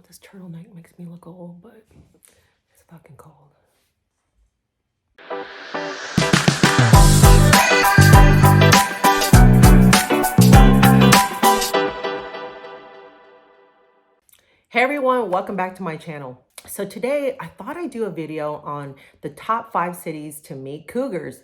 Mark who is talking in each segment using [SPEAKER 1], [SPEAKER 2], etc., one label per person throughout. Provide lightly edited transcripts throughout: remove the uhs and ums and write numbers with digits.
[SPEAKER 1] this turtleneck makes me look old, but it's fucking cold. Hey everyone, welcome back to my channel. So today I thought I'd do a video on the top 5 cities to meet cougars.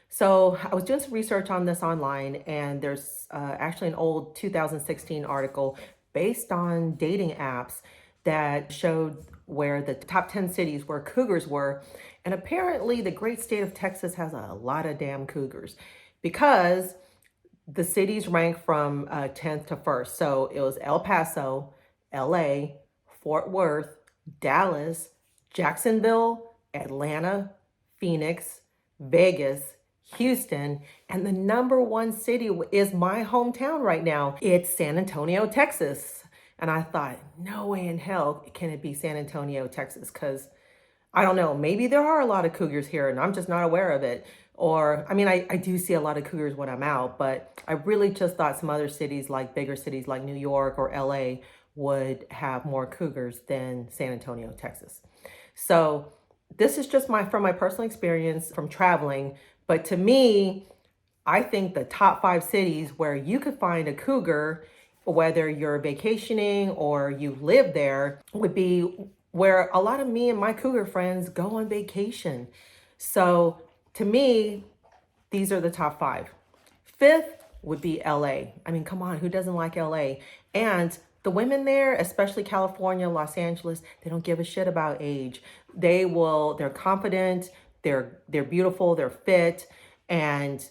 [SPEAKER 1] So I was doing some research on this online, and there's actually an old 2016 article based on dating apps that showed where the top 10 cities where cougars were. And apparently the great state of Texas has a lot of damn cougars because the cities rank from 10th to 1st. So it was El Paso, LA, Fort Worth, Dallas, Jacksonville, Atlanta, Phoenix, Vegas, Houston, and the number 1 city is my hometown right now. It's San Antonio, Texas. And I thought, no way in hell can it be San Antonio, Texas, because I don't know, maybe there are a lot of cougars here and I'm just not aware of it. Or, I mean, I do see a lot of cougars when I'm out, but I really just thought some other cities, like bigger cities like New York or LA, would have more cougars than San Antonio, Texas. So this is just from my personal experience from traveling. But to me, I think the top 5 cities where you could find a cougar, whether you're vacationing or you live there, would be where a lot of me and my cougar friends go on vacation. So to me, these are the top 5. 5th would be LA. I mean, come on, who doesn't like LA? And the women there, especially California, Los Angeles, they don't give a shit about age. They're confident, they're beautiful, they're fit, and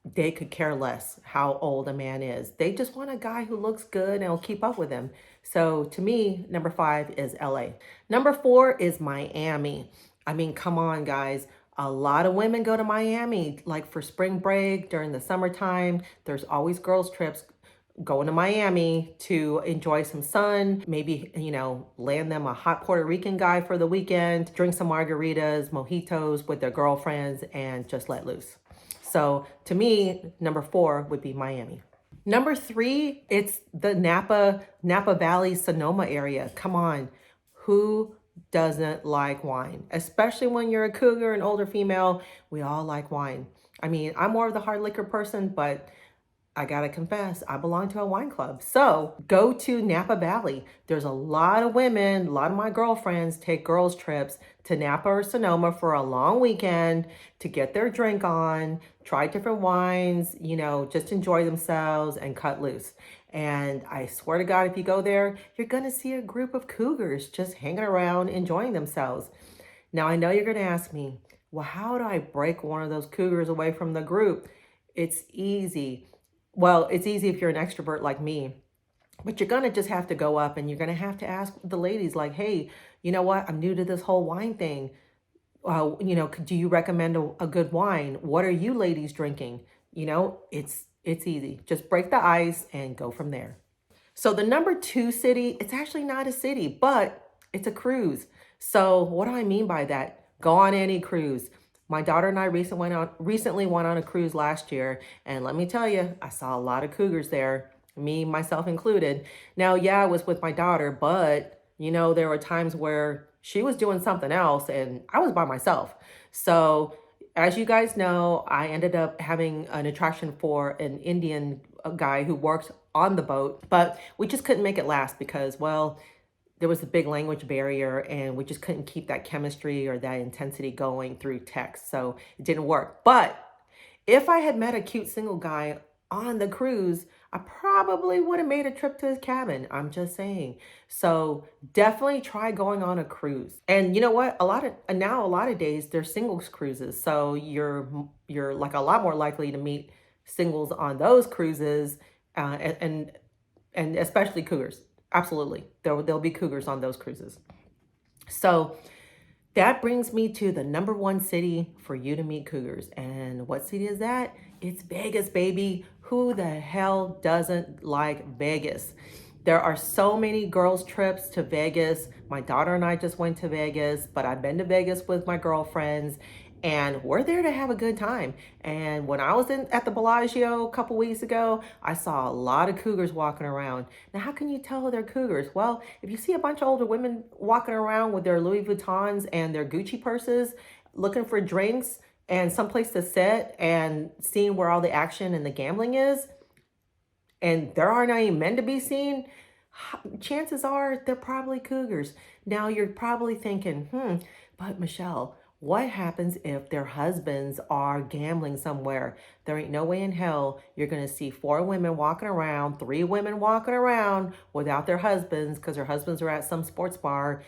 [SPEAKER 1] they could care less how old a man is. They just want a guy who looks good and will keep up with them. So to me, number 5 is LA. Number 4 is Miami. I mean, come on, guys. A lot of women go to Miami, like for spring break, during the summertime. There's always girls' trips going to Miami to enjoy some sun, maybe, land them a hot Puerto Rican guy for the weekend, drink some margaritas, mojitos with their girlfriends, and just let loose. So to me, number 4 would be Miami. Number 3, it's the Napa Valley, Sonoma area. Come on, who doesn't like wine? Especially when you're a cougar, an older female, we all like wine. I mean, I'm more of the hard liquor person, but I gotta confess, I belong to a wine club. So go to Napa Valley. There's a lot of women, a lot of my girlfriends take girls trips to Napa or Sonoma for a long weekend to get their drink on, try different wines, just enjoy themselves and cut loose. And I swear to God, if you go there, you're gonna see a group of cougars just hanging around, enjoying themselves. Now, I know you're gonna ask me, well, how do I break one of those cougars away from the group? It's easy. Well, it's easy if you're an extrovert like me, but you're going to just have to go up and you're going to have to ask the ladies like, hey, you know what? I'm new to this whole wine thing. Do you recommend a good wine? What are you ladies drinking? It's easy. Just break the ice and go from there. So the number 2 city, it's actually not a city, but it's a cruise. So what do I mean by that? Go on any cruise. My daughter and I recently went on a cruise last year, and let me tell you, I saw a lot of cougars there, me, myself included. Now, yeah, I was with my daughter, but there were times where she was doing something else and I was by myself. So as you guys know, I ended up having an attraction for an Indian guy who works on the boat, but we just couldn't make it last because, well, there was a big language barrier and we just couldn't keep that chemistry or that intensity going through text. So it didn't work. But if I had met a cute single guy on the cruise, I probably would have made a trip to his cabin. I'm just saying. So definitely try going on a cruise. And you know what? A lot of days there's singles cruises. So you're like a lot more likely to meet singles on those cruises, and especially cougars. Absolutely. There'll be cougars on those cruises. So that brings me to the number 1 city for you to meet cougars. And what city is that? It's Vegas, baby. Who the hell doesn't like Vegas? There are so many girls' trips to Vegas. My daughter and I just went to Vegas, but I've been to Vegas with my girlfriends. and we're there to have a good time. And when I was at the Bellagio a couple weeks ago, I saw a lot of cougars walking around. Now, how can you tell they're cougars? Well, if you see a bunch of older women walking around with their Louis Vuittons and their Gucci purses, looking for drinks and someplace to sit and seeing where all the action and the gambling is, and there aren't any men to be seen, chances are they're probably cougars. Now you're probably thinking, but Michelle, what happens if their husbands are gambling somewhere? There ain't no way in hell you're going to see 4 women walking around, 3 women walking around without their husbands because their husbands are at some sports bar,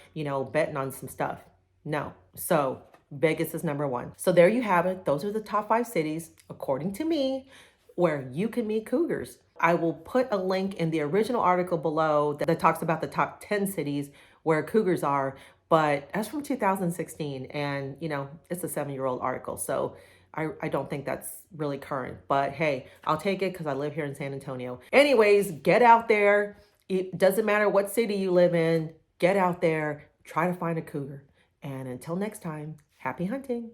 [SPEAKER 1] betting on some stuff. No. So Vegas is number 1. So there you have it. Those are the top 5 cities, according to me, where you can meet cougars. I will put a link in the original article below that talks about the top 10 cities where cougars are, but that's from 2016, and it's a 7-year-old article, so I don't think that's really current. But hey, I'll take it because I live here in San Antonio. Anyways, get out there. It doesn't matter what city you live in. Get out there, try to find a cougar. And until next time, happy hunting.